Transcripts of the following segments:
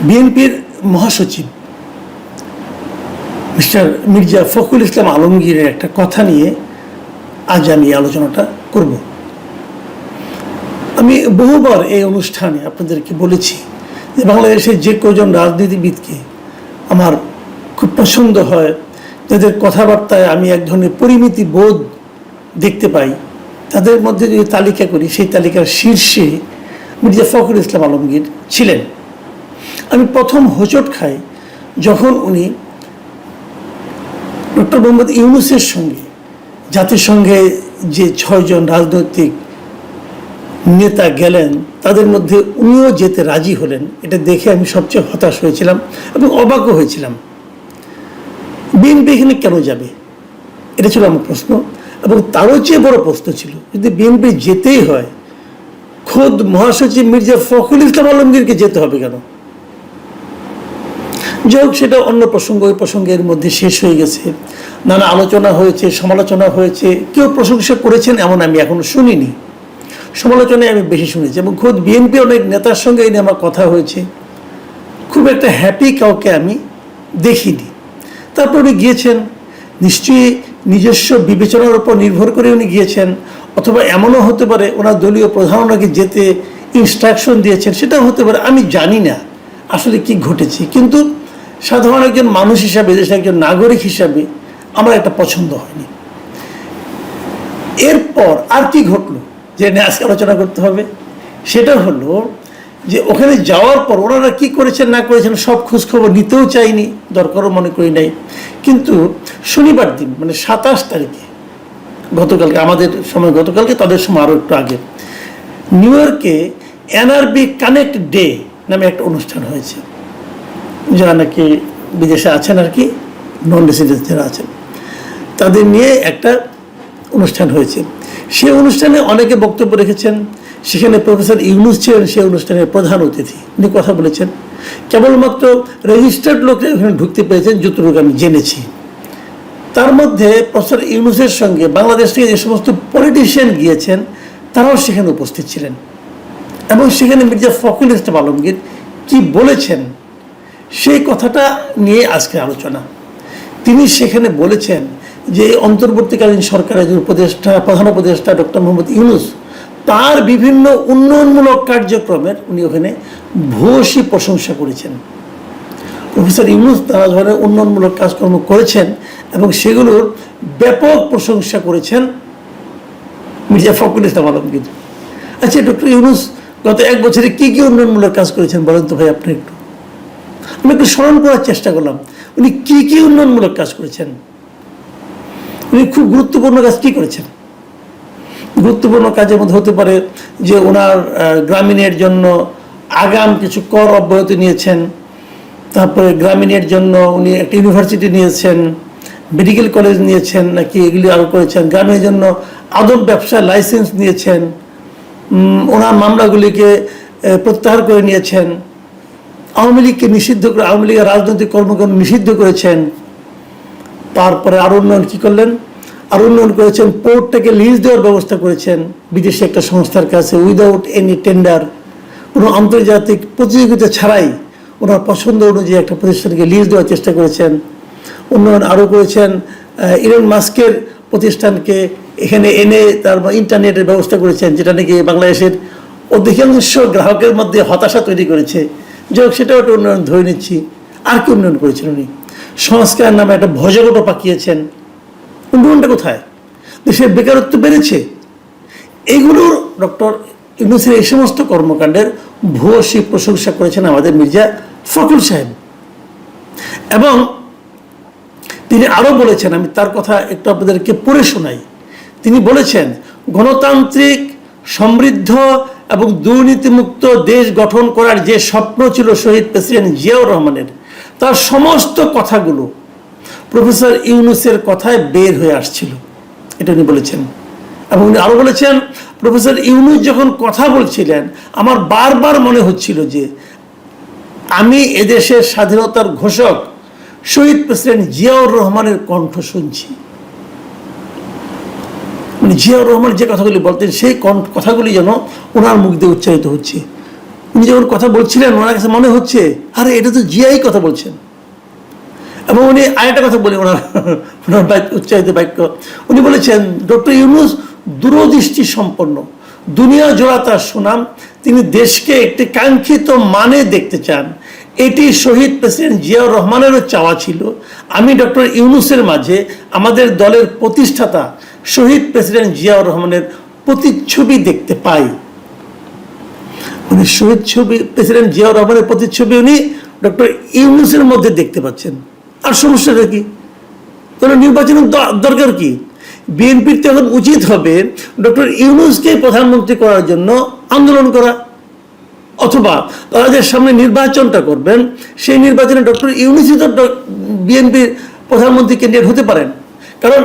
বিএনপির মহাসচিব মিস্টার মির্জা ফখরুল ইসলাম আলমগীরের একটা কথা নিয়ে আজ আমি আলোচনাটা করব। আমি বহুবার এই অনুষ্ঠানে আপনাদেরকে বলেছি যে বাংলাদেশের যে কজন রাজনীতিবিদকে আমার খুব পছন্দ হয়, যাদের কথাবার্তায় আমি এক ধরনের পরিমিতি বোধ দেখতে পাই, তাদের মধ্যে যদি তালিকা করি সেই তালিকার শীর্ষে মির্জা ফখরুল ইসলাম আলমগীর ছিলেন। আমি প্রথম হোঁচট খাই যখন উনি ডক্টর মোহাম্মদ ইউনূসের সঙ্গে জাতিসংঘে যে 6 জন রাজনৈতিক নেতা গেলেন তাদের মধ্যে উনিও যেতে রাজি হলেন। এটা দেখে আমি সবচেয়ে হতাশ হয়েছিলাম এবং অবাকও হয়েছিলাম। বিএনপি এখানে কেন যাবে, এটা ছিল আমার প্রশ্ন। এবং তারও চেয়ে বড় প্রশ্ন ছিল, যদি বিএনপি যেতেই হয় খোদ মহাসচিব মির্জা ফখরুল ইসলাম আলমগীরকে যেতে হবে কেন? যাই হোক, সেটা অন্য প্রসঙ্গ, ওই প্রসঙ্গের মধ্যে শেষ হয়ে গেছে। নানা আলোচনা হয়েছে, সমালোচনা হয়েছে, কেউ প্রশংসা করেছেন এমন আমি এখনো শুনিনি। সমালোচনায় আমি বেশি শুনেছি এবং খোদ বিএনপি অনেক নেতার সঙ্গে এই নিয়ে আমার কথা হয়েছে। খুব একটা হ্যাপি কাউকে আমি দেখিনি। তারপর উনি গিয়েছেন, নিশ্চয়ই নিজস্ব বিবেচনার উপর নির্ভর করে উনি গিয়েছেন, অথবা এমনও হতে পারে ওনার দলীয় প্রধান ওনাকে যেতে ইনস্ট্রাকশন দিয়েছেন, সেটাও হতে পারে। আমি জানি না আসলে কি ঘটেছে, কিন্তু সাধারণ একজন মানুষ হিসাবে, দেশের একজন নাগরিক হিসাবে আমার একটা পছন্দ হয়নি। এরপর আর কি ঘটলো যে নিয়ে আজকে আলোচনা করতে হবে, সেটা হলো যে ওখানে যাওয়ার পর ওনারা কি করেছেন না করেছেন সব খোঁজখবর নিতেও চাইনি, দরকারও মনে করি নাই। কিন্তু শনিবার দিন মানে 27 তারিখে, গতকালকে আমাদের সময়, গতকালকে তাদের সময় আরও একটু আগে, নিউ ইয়র্কে এনআরবি কানেক্ট ডে নামে একটা অনুষ্ঠান হয়েছে। যারা নাকি বিদেশে আছেন আর কি, নন রেসিডেন্স যারা আছেন, তাদের নিয়ে একটা অনুষ্ঠান হয়েছে। সেই অনুষ্ঠানে অনেকে বক্তব্য রেখেছেন। সেখানে প্রফেসর ইউনূস ছিলেন সেই অনুষ্ঠানের প্রধান অতিথি। উনি কথা বলেছেন। কেবলমাত্র রেজিস্টার্ড লোকরা ওখানে ঢুকতে পেরেছেন যতটুকু আমি জেনেছি। তার মধ্যে প্রফেসর ইউনূসের সঙ্গে বাংলাদেশ থেকে যে সমস্ত পলিটিশিয়ান গিয়েছেন তারাও সেখানে উপস্থিত ছিলেন। এবং সেখানে মির্জা ফখরুল ইসলাম আলমগীর কি বলেছেন সেই কথাটা নিয়ে আজকে আলোচনা। তিনি সেখানে বলেছেন যে অন্তর্বর্তীকালীন সরকারের যে উপদেষ্টা, প্রধান উপদেষ্টা ডক্টর মোহাম্মদ ইউনূস, তার বিভিন্ন উন্নয়নমূলক কার্যক্রমের উনি ওখানে ভূয়সী প্রশংসা করেছেন। প্রফেসর ইউনূস নানা ধরনের উন্নয়নমূলক কাজকর্ম করেছেন এবং সেগুলোর ব্যাপক প্রশংসা করেছেন মির্জা ফখরুল ইসলাম আলমগীর। আচ্ছা, ডক্টর ইউনূস গত 1 বছরে কি কি উন্নয়নমূলক কাজ করেছেন বলেন তো ভাই আপনি একটু। আমি একটু স্মরণ করার চেষ্টা করলাম উনি কি কি উন্নয়নমূলক কাজ করেছেন। উনি খুব গুরুত্বপূর্ণ কাজ কি করেছেন? গুরুত্বপূর্ণ কাজের মধ্যে হতে পারে যে ওনার গ্রামীণের জন্য আগাম কিছু কর অব্যাহতি নিয়েছেন। তারপরে গ্রামীণের জন্য উনি একটা ইউনিভার্সিটি নিয়েছেন, মেডিকেল কলেজ নিয়েছেন, নাকি এগুলি আরও করেছেন। গ্রামের জন্য আদম ব্যবসার লাইসেন্স নিয়েছেন। ওনার মামলাগুলিকে প্রত্যাহার করে নিয়েছেন। আওয়ামী লীগকে নিষিদ্ধ করে, আওয়ামী লীগের রাজনৈতিক কর্মকাণ্ড নিষিদ্ধ করেছেন। তারপরে আরও উন্নয়ন কী করলেন? আরও উন্নয়ন করেছেন, পোর্টটাকে লিজ দেওয়ার ব্যবস্থা করেছেন বিদেশি একটা সংস্থার কাছে, উইদাউট এনি টেন্ডার, কোনো আন্তর্জাতিক প্রতিযোগিতা ছাড়াই ওনার পছন্দ অনুযায়ী একটা প্রতিষ্ঠানকে লিজ দেওয়ার চেষ্টা করেছেন। উন্নয়ন আরও করেছেন, ইলন মাস্কের প্রতিষ্ঠানকে এখানে এনে তার ইন্টারনেটের ব্যবস্থা করেছেন, যেটা নাকি বাংলাদেশের অধিকাংশ গ্রাহকের মধ্যে হতাশা তৈরি করেছে। যাই হোক, সেটাও একটা উন্নয়ন ধরে নিচ্ছি। আর কি উন্নয়ন করেছেন উনি? সংস্কার নামে একটা ভজগটো পাকিয়েছেন। উন্নয়নটা কোথায়? দেশের বেকারত্ব বেড়েছে। এইগুলোর ডক্টর ইউনূসের এই সমস্ত কর্মকাণ্ডের ভূয়সী প্রশংসা করেছেন আমাদের মির্জা ফখরুল সাহেব। এবং তিনি আরও বলেছেন, আমি তার কথা একটু আপনাদেরকে পড়ে শোনাই। তিনি বলেছেন, গণতান্ত্রিক, সমৃদ্ধ এবং দুর্নীতিমুক্ত দেশ গঠন করার যে স্বপ্ন ছিল শহীদ প্রেসিডেন্ট জিয়াউর রহমানের, তার সমস্ত কথাগুলো প্রফেসর ইউনূসের কথায় বের হয়ে আসছিল, এটা উনি বলেছেন। এবং উনি আরও বলেছেন, প্রফেসর ইউনূস যখন কথা বলছিলেন আমার বারবার মনে হচ্ছিল যে আমি এদেশের স্বাধীনতার ঘোষক শহীদ প্রেসিডেন্ট জিয়াউর রহমানের কণ্ঠ শুনছি। মানে জিয়াউর রহমান যে কথাগুলি বলতেন সেই কথাগুলি যেন ওনার মুখ দিয়ে উচ্চারিত হচ্ছে। উনি যখন কথা বলছিলেন ওনার কাছে মনে হচ্ছে আরে এটা তো জিয়াই কথা বলছেন। এবং উনি আরেকটা কথা বলি ওনার উচ্চারিত বাক্য, উনি বলেছেন ডক্টর ইউনূস দূরদৃষ্টি সম্পন্ন, দুনিয়া জোড়া তার সুনাম, তিনি দেশকে একটি কাঙ্ক্ষিত মানে দেখতে চান। এটি শহীদ প্রেসিডেন্ট জিয়াউর রহমানেরও চাওয়া ছিল। আমি ডক্টর ইউনূসের মাঝে আমাদের দলের প্রতিষ্ঠাতা শহীদ প্রেসিডেন্ট জিয়াউর রহমানের প্রতিচ্ছবি দেখতে পাই। উনি শহীদ প্রেসিডেন্ট জিয়াউর রহমানের প্রতিচ্ছবি উনি ডক্টর ইউনূসের মধ্যে দেখতে পাচ্ছেন। আর সমস্যাটা কি? তাহলে নির্বাচনের দরকার কি? বিএনপির তো এখন উচিত হবে ডক্টর ইউনূসকে প্রধানমন্ত্রী করার জন্য আন্দোলন করা, অথবা তারা যে সামনে নির্বাচনটা করবেন সেই নির্বাচনে ডক্টর ইউনূসই তো বিএনপির প্রধানমন্ত্রী ক্যান্ডিডেট হতে পারেন। কারণ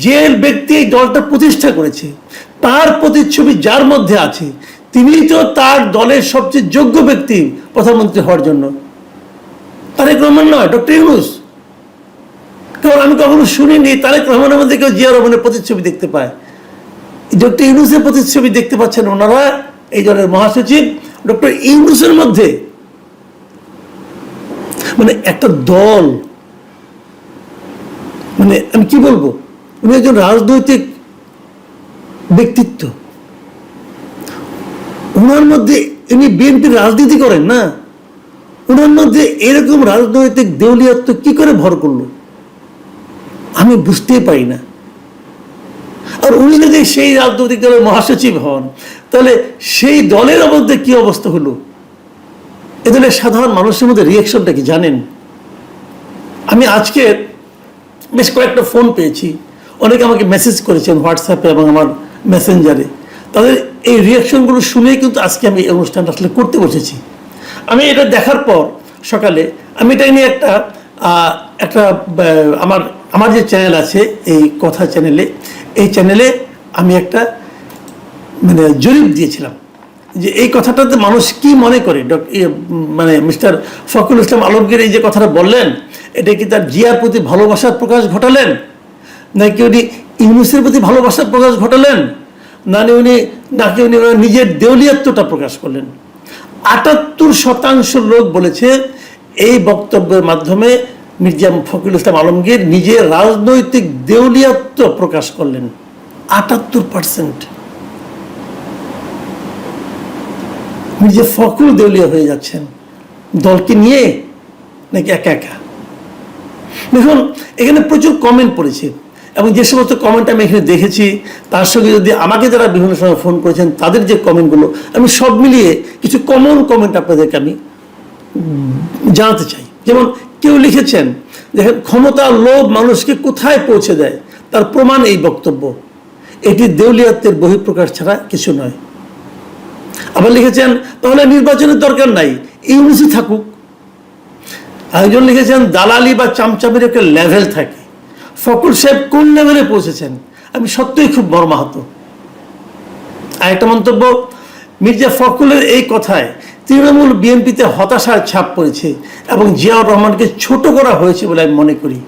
যে ব্যক্তি এই দলটা প্রতিষ্ঠা করেছে তার প্রতিচ্ছবি যার মধ্যে আছে তিনি তো তার দলের সবচেয়ে যোগ্য ব্যক্তি প্রধানমন্ত্রী হওয়ার জন্য। তারেক রহমান নয়, ডক্টর ইউনূস। কারণ আমি কখনো শুনিনি তারেক রহমানের মধ্যে কেউ জিয়া রহমানের প্রতিচ্ছবি দেখতে পায়। ডক্টর ইউনূসের প্রতিচ্ছবি দেখতে পাচ্ছেন ওনারা, এই দলের মহাসচিব ডক্টর ইউনূসের মধ্যে। মানে একটা দল, মানে আমি কি বলবো, উনি একজন রাজনৈতিক ব্যক্তিত্ব, ওনার মধ্যে উনি বিএনপির রাজনীতি করেন না, ওনার মধ্যে এরকম রাজনৈতিক দেউলিয়াত্ব কি করে ভর করলো আমি বুঝতেই পারি না। আর উনি যদি সেই রাজনৈতিক দলের মহাসচিব হন তাহলে সেই দলের মধ্যে কি অবস্থা হলো, এ দলের সাধারণ মানুষের মধ্যে রিয়াকশনটা কি জানেন? আমি আজকে বেশ কয়েকটা ফোন পেয়েছি, অনেকে আমাকে মেসেজ করেছেন হোয়াটসঅ্যাপে এবং আমার মেসেঞ্জারে। তাদের এই রিয়াকশনগুলো শুনেই কিন্তু আজকে আমি এই অনুষ্ঠানটা আসলে করতে বসেছি। আমি এটা দেখার পর সকালে আমি এটা নিয়ে একটা আমার যে চ্যানেল আছে এই কথা চ্যানেলে, এই চ্যানেলে আমি একটা মানে জরিপ দিয়েছিলাম যে এই কথাটাতে মানুষ কি মনে করে। মানে মিস্টার ফখরুল ইসলাম আলমগীর এই যে কথাটা বললেন এটা কি তার জিয়ার প্রতি ভালোবাসার প্রকাশ ঘটালেন, নাকি উনি ইউনূসের প্রতি ভালোবাসার প্রকাশ ঘটালেন, নাকি উনি নিজের দেউলিয়াত্বটা প্রকাশ করলেন? 78% লোক বলেছে এই বক্তব্যের মাধ্যমে মির্জা ফখরুল ইসলাম আলমগীর নিজের রাজনৈতিক দেউলিয়াত্ব প্রকাশ করলেন। 78% মির্জা ফখরুল দেউলিয়া হয়ে যাচ্ছেন দলকে নিয়ে নাকি একা একা। দেখুন এখানে প্রচুর কমেন্ট পড়েছে এবং যে সমস্ত কমেন্ট আমি এখানে দেখেছি তার সঙ্গে যদি আমাকে যারা বিভিন্ন সময় ফোন করেছেন তাদের যে কমেন্টগুলো আমি সব মিলিয়ে কিছু কমন কমেন্ট আপনাদেরকে আমি জানাতে চাই। যেমন কেউ লিখেছেন দেখেন, ক্ষমতা লোভ মানুষকে কোথায় পৌঁছে দেয় তার প্রমাণ এই বক্তব্য, এটি দেউলিয়াত্বের বহিঃপ্রকাশ ছাড়া কিছু নয়। আবার লিখেছেন তাহলে নির্বাচনের দরকার নাই, ইউনূসই থাকুক। আরেকজন লিখেছেন দালালি বা চামচামির একটা লেভেল থাকে, ফখরুল সাহেব কোন লেভেলে পৌঁছেছেন, আমি সত্যিই খুব মর্মাহত। আরেকটা মন্তব্য, মির্জা ফখরুলের এই কথায় তৃণমূল বিএনপিতে হতাশার ছাপ পড়েছে এবং জিয়াউর রহমানকে ছোট করা হয়েছে বলে আমি মনে করি।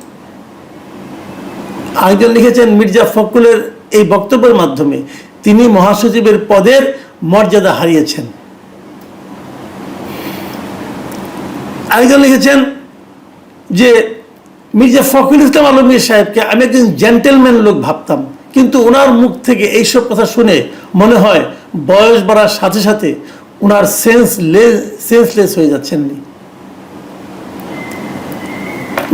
আরেকজন লিখেছেন মির্জা ফখরুলের এই বক্তব্যের মাধ্যমে তিনি মহাসচিবের পদের মর্যাদা হারিয়েছেন। আরেকজন লিখেছেন যে মির্জা ফখরুল ইসলাম আলমগীর সাহেবকে আমি একজন জেন্টেলম্যান লোক ভাবতাম, কিন্তু ওনার মুখ থেকে এইসব কথা শুনে মনে হয় বয়স বাড়ার সাথে সাথে ওনার সেন্সলেস হয়ে যাচ্ছেননি।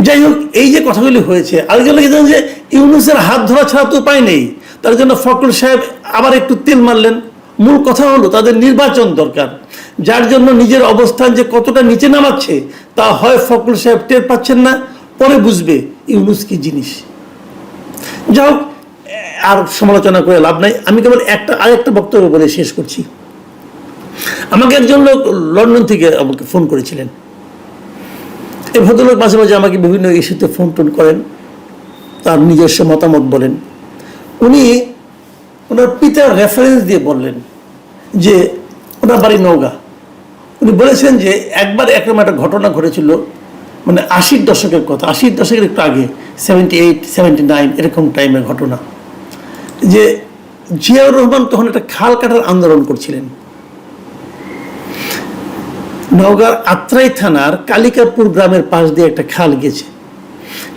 যাই হোক, এই যে কথাগুলি হয়েছে, আরেকজন লিখেছেন যে ইউনূসের হাত ধরা ছাড়া তো উপায় নেই, তার জন্য ফখরুল সাহেব আবার একটু তেল মারলেন। মূল কথা হলো তাদের নির্বাচন দরকার, যার জন্য নিজের অবস্থান যে কতটা নিচে নামাচ্ছে তা হয় ফখরুল সাহেব টের পাচ্ছেন না, পরে বুঝবে ইউনূস কি জিনিস। যাই হোক, আর সমালোচনা করে লাভ নাই, আমি কেবল আরেকটা বক্তব্য বলে শেষ করছি। আমাকে একজন লোক লন্ডন থেকে আমাকে ফোন করেছিলেন। এই ভদ্রলোক মাঝে মাঝে আমাকে বিভিন্ন ইস্যুতে ফোন টোন করেন, তার নিজস্ব মতামত বলেন। উনি ওনার পিতার রেফারেন্স দিয়ে বললেন যে ওনার বাড়ি নওগাঁ। উনি বলেছেন যে একবার এরকম একটা ঘটনা ঘটেছিল, মানে 80-র দশকের কথা, 80-র দশকের একটু আগে, 78, 79 এরকম টাইমের ঘটনা, যে জিয়াউর রহমান তখন একটা খাল কাটার আন্দোলন করছিলেন। নওগাঁর আত্রাই থানার কালিকাপুর গ্রামের পাশ দিয়ে একটা খাল গেছে।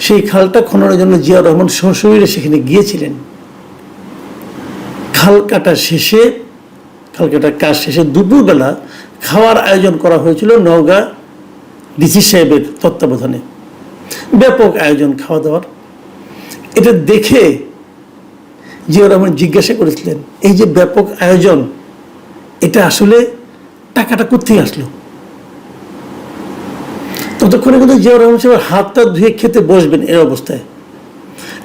সেই খালটা খননের জন্য জিয়াউর রহমান সশরীরে সেখানে গিয়েছিলেন। খাল কাটার কাজ শেষে দুপুরবেলা খাওয়ার আয়োজন করা হয়েছিল নওগাঁ ডিসি সাহেবের তত্ত্বাবধানে। ব্যাপক আয়োজন খাওয়া দাওয়ার। এটা দেখে জিয়াউর রহমান জিজ্ঞাসা করেছিলেন, এই যে ব্যাপক আয়োজন, এটা আসলে টাকাটা কোথেকে আসলো? ততক্ষণে কিন্তু জিয়াউর রহমান সাহেব হাতটা ধুয়ে খেতে বসবেন এই অবস্থায়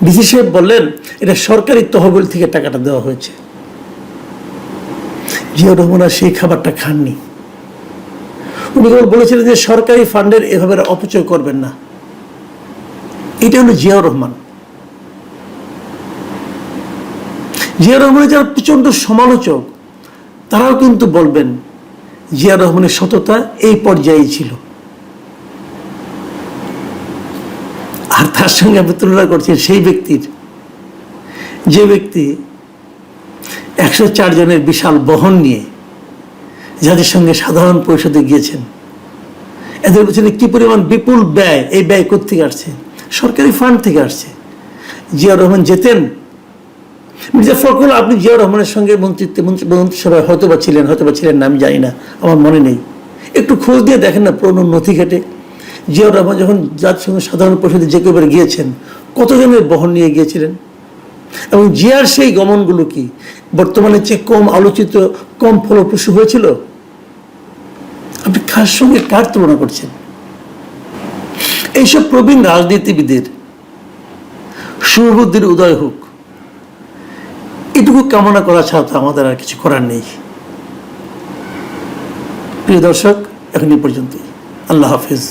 ডিসি সাহেব বললেন, এটা সরকারি তহবিল থেকে টাকাটা দেওয়া হয়েছে। জিয়াউর রহমান আর সেই খাবারটা খাননি। উনি কেবল বলেছিলেন যে সরকারি ফান্ডের এভাবে অপচয় করবেন না। এটা হলো জিয়াউর রহমান। জিয়াউর রহমানের যারা প্রচন্ড সমালোচক তারাও কিন্তু বলবেন জিয়াউর রহমানের সততা এই পর্যায়ে ছিল। আর তার সঙ্গে আমি তুলনা করছি সেই ব্যক্তির, যে ব্যক্তি 104 জনের বিশাল বহন নিয়ে যাদের সঙ্গে সাধারণ পরিষদে গিয়েছেন। এদের পেছনে কি পরিমাণ বিপুল ব্যয়, এই ব্যয় কোত্থেকে আসছে? সরকারি ফান্ড থেকে আসছে। জিয়াউর রহমান যেতেন, মির্জা ফখরুল, আপনি জিয়াউর রহমানের সঙ্গে মন্ত্রিসভায় হয়তো বা ছিলেন না, আমি জানি না, আমার মনে নেই। একটু খোঁজ দিয়ে দেখেন না পুরনো নথি ঘেটে। জিয়াউর রহমান যখন যার সঙ্গে সাধারণ পরিষদে যে কেউ গিয়েছেন, কতজনের বহন নিয়ে গিয়েছিলেন? এবং জিয়ার সেই গমনগুলো কি বর্তমানে চেয়ে কম আলোচিত, কম ফলপ্রসূ হয়েছিল? আপনি কার সঙ্গে কার তুলনা করছেন? এইসব প্রবীণ রাজনীতিবিদের শুভবুদ্ধির উদয় হোক, এটুকু কামনা করা ছাড়া তো আমাদের আর কিছু করার নেই। প্রিয় দর্শক, এখন এই পর্যন্তই। আল্লাহ হাফিজ।